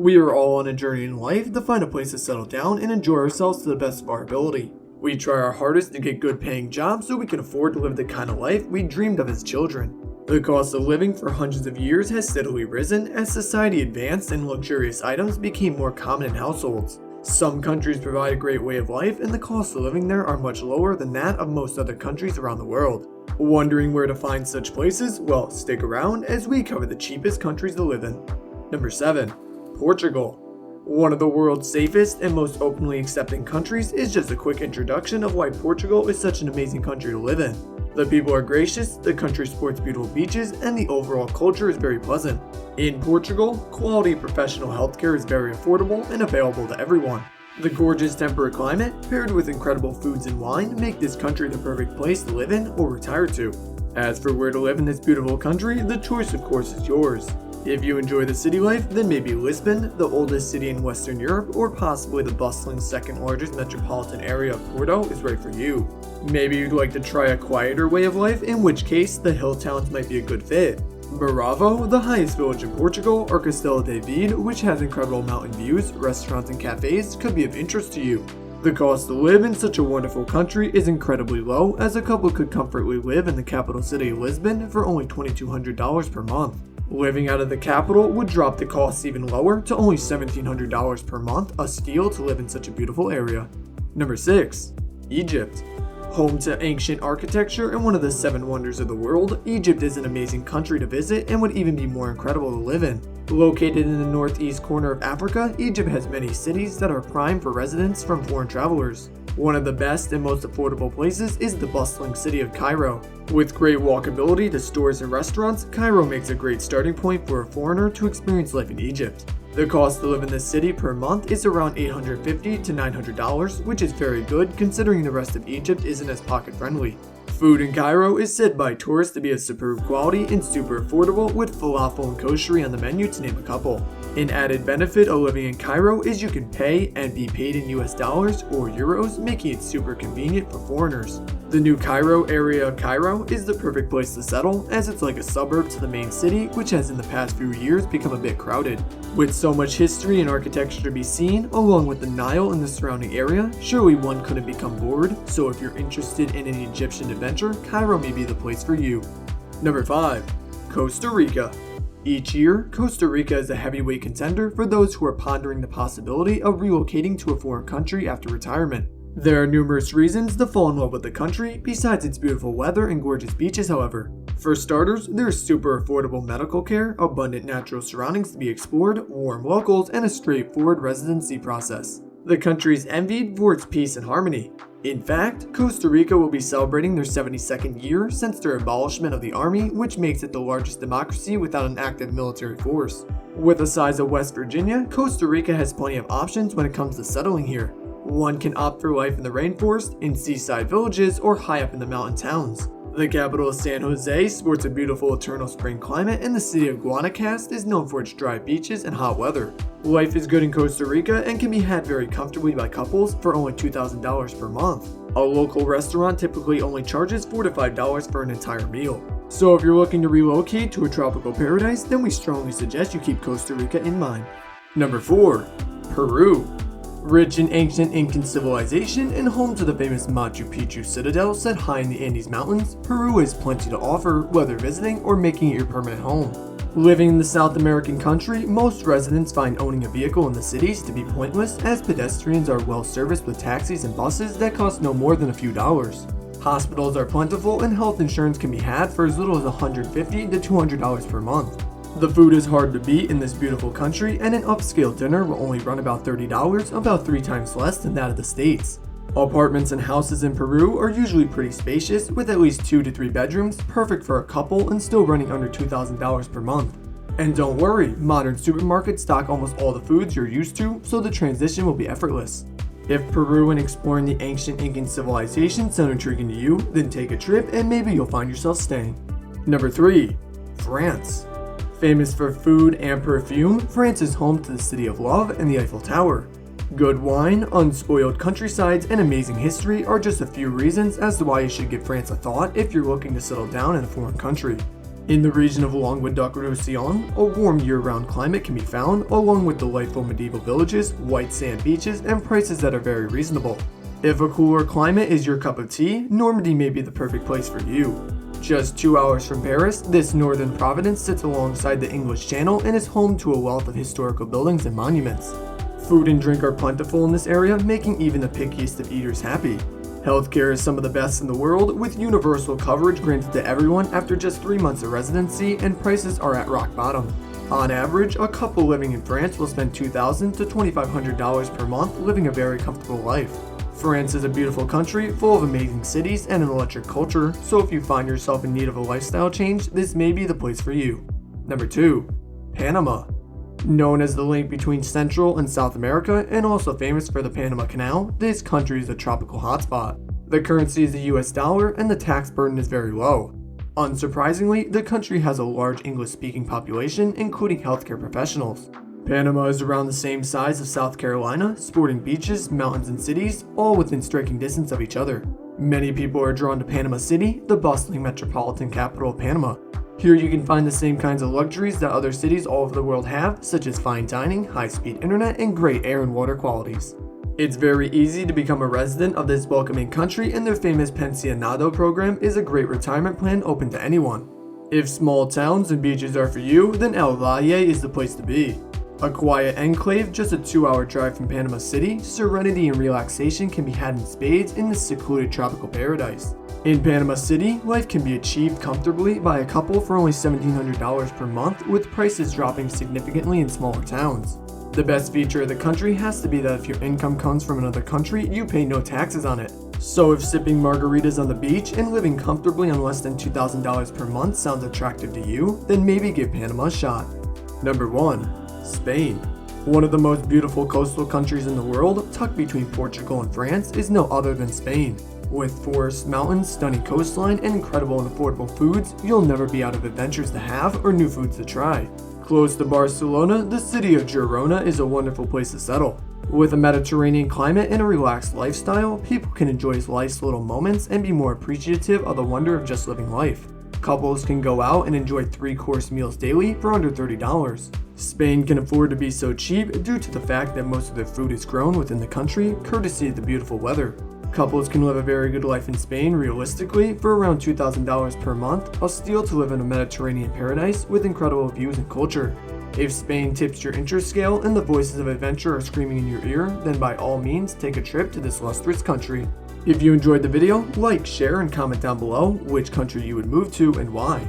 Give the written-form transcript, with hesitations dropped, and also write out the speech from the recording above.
We are all on a journey in life to find a place to settle down and enjoy ourselves to the best of our ability. We try our hardest to get good paying jobs so we can afford to live the kind of life we dreamed of as children. The cost of living for hundreds of years has steadily risen as society advanced and luxurious items became more common in households. Some countries provide a great way of life and the cost of living there are much lower than that of most other countries around the world. Wondering where to find such places? Well, stick around as we cover the cheapest countries to live in. Number 7. Portugal. One of the world's safest and most openly accepting countries is just a quick introduction of why Portugal is such an amazing country to live in. The people are gracious, the country sports beautiful beaches, and the overall culture is very pleasant. In Portugal, quality professional healthcare is very affordable and available to everyone. The gorgeous temperate climate, paired with incredible foods and wine, make this country the perfect place to live in or retire to. As for where to live in this beautiful country, the choice of course is yours. If you enjoy the city life, then maybe Lisbon, the oldest city in Western Europe, or possibly the bustling second largest metropolitan area of Porto is right for you. Maybe you'd like to try a quieter way of life, in which case the hill towns might be a good fit. Bravo, the highest village in Portugal, or Castelo de Vide, which has incredible mountain views, restaurants and cafes, could be of interest to you. The cost to live in such a wonderful country is incredibly low, as a couple could comfortably live in the capital city Lisbon for only $2,200 per month. Living out of the capital would drop the costs even lower to only $1,700 per month, a steal to live in such a beautiful area. Number 6. Egypt. Home to ancient architecture and one of the 7 wonders of the world, Egypt is an amazing country to visit and would even be more incredible to live in. Located in the northeast corner of Africa, Egypt has many cities that are prime for residents from foreign travelers. One of the best and most affordable places is the bustling city of Cairo. With great walkability to stores and restaurants, Cairo makes a great starting point for a foreigner to experience life in Egypt. The cost to live in this city per month is around $850 to $900, which is very good considering the rest of Egypt isn't as pocket friendly. Food in Cairo is said by tourists to be of superb quality and super affordable, with falafel and koshari on the menu to name a couple. An added benefit of living in Cairo is you can pay and be paid in US dollars or euros, making it super convenient for foreigners. The new Cairo area of Cairo is the perfect place to settle, as it's like a suburb to the main city, which has in the past few years become a bit crowded. With so much history and architecture to be seen, along with the Nile and the surrounding area, surely one couldn't become bored, so if you're interested in an Egyptian adventure, Cairo may be the place for you. Number 5. Costa Rica. Each year, Costa Rica is a heavyweight contender for those who are pondering the possibility of relocating to a foreign country after retirement. There are numerous reasons to fall in love with the country, besides its beautiful weather and gorgeous beaches however. For starters, there is super affordable medical care, abundant natural surroundings to be explored, warm locals, and a straightforward residency process. The country is envied for its peace and harmony. In fact, Costa Rica will be celebrating their 72nd year since their abolishment of the army, which makes it the largest democracy without an active military force. With the size of West Virginia, Costa Rica has plenty of options when it comes to settling here. One can opt for life in the rainforest, in seaside villages, or high up in the mountain towns. The capital of San Jose sports a beautiful eternal spring climate, and the city of Guanacaste is known for its dry beaches and hot weather. Life is good in Costa Rica and can be had very comfortably by couples for only $2,000 per month. A local restaurant typically only charges $4 to $5 for an entire meal. So if you're looking to relocate to a tropical paradise, then we strongly suggest you keep Costa Rica in mind. Number 4. Peru. Rich in ancient Incan civilization and home to the famous Machu Picchu citadel set high in the Andes Mountains, Peru has plenty to offer, whether visiting or making it your permanent home. Living in the South American country, most residents find owning a vehicle in the cities to be pointless, as pedestrians are well serviced with taxis and buses that cost no more than a few dollars. Hospitals are plentiful and health insurance can be had for as little as $150 to $200 per month. The food is hard to beat in this beautiful country, and an upscale dinner will only run about $30, about 3 times less than that of the States. Apartments and houses in Peru are usually pretty spacious, with at least 2 to 3 bedrooms, perfect for a couple and still running under $2,000 per month. And don't worry, modern supermarkets stock almost all the foods you're used to, so the transition will be effortless. If Peru and exploring the ancient Incan civilization sound intriguing to you, then take a trip and maybe you'll find yourself staying. Number 3. France. Famous for food and perfume, France is home to the City of Love and the Eiffel Tower. Good wine, unspoiled countrysides, and amazing history are just a few reasons as to why you should give France a thought if you're looking to settle down in a foreign country. In the region of Languedoc-Roussillon, a warm year-round climate can be found, along with delightful medieval villages, white sand beaches, and prices that are very reasonable. If a cooler climate is your cup of tea, Normandy may be the perfect place for you. Just 2 hours from Paris, this northern province sits alongside the English Channel and is home to a wealth of historical buildings and monuments. Food and drink are plentiful in this area, making even the pickiest of eaters happy. Healthcare is some of the best in the world, with universal coverage granted to everyone after just 3 months of residency, and prices are at rock bottom. On average, a couple living in France will spend $2,000 to $2,500 per month living a very comfortable life. France is a beautiful country full of amazing cities and an electric culture, so if you find yourself in need of a lifestyle change, this may be the place for you. Number 2. Panama. Known as the link between Central and South America and also famous for the Panama Canal, this country is a tropical hotspot. The currency is the US dollar and the tax burden is very low. Unsurprisingly, the country has a large English-speaking population, including healthcare professionals. Panama is around the same size as South Carolina, sporting beaches, mountains, and cities, all within striking distance of each other. Many people are drawn to Panama City, the bustling metropolitan capital of Panama. Here you can find the same kinds of luxuries that other cities all over the world have, such as fine dining, high-speed internet, and great air and water qualities. It's very easy to become a resident of this welcoming country, and their famous Pensionado program is a great retirement plan open to anyone. If small towns and beaches are for you, then El Valle is the place to be. A quiet enclave just a 2-hour drive from Panama City, serenity and relaxation can be had in spades in this secluded tropical paradise. In Panama City, life can be achieved comfortably by a couple for only $1,700 per month, with prices dropping significantly in smaller towns. The best feature of the country has to be that if your income comes from another country, you pay no taxes on it. So if sipping margaritas on the beach and living comfortably on less than $2,000 per month sounds attractive to you, then maybe give Panama a shot. Number 1. Spain. One of the most beautiful coastal countries in the world, tucked between Portugal and France, is no other than Spain. With forests, mountains, stunning coastline, and incredible and affordable foods, you'll never be out of adventures to have or new foods to try. Close to Barcelona, the city of Girona is a wonderful place to settle. With a Mediterranean climate and a relaxed lifestyle, people can enjoy life's little moments and be more appreciative of the wonder of just living life. Couples can go out and enjoy 3-course meals daily for under $30. Spain can afford to be so cheap due to the fact that most of their food is grown within the country, courtesy of the beautiful weather. Couples can live a very good life in Spain realistically for around $2,000 per month, a steal to live in a Mediterranean paradise with incredible views and culture. If Spain tips your interest scale and the voices of adventure are screaming in your ear, then by all means take a trip to this lustrous country. If you enjoyed the video, like, share, and comment down below which country you would move to and why.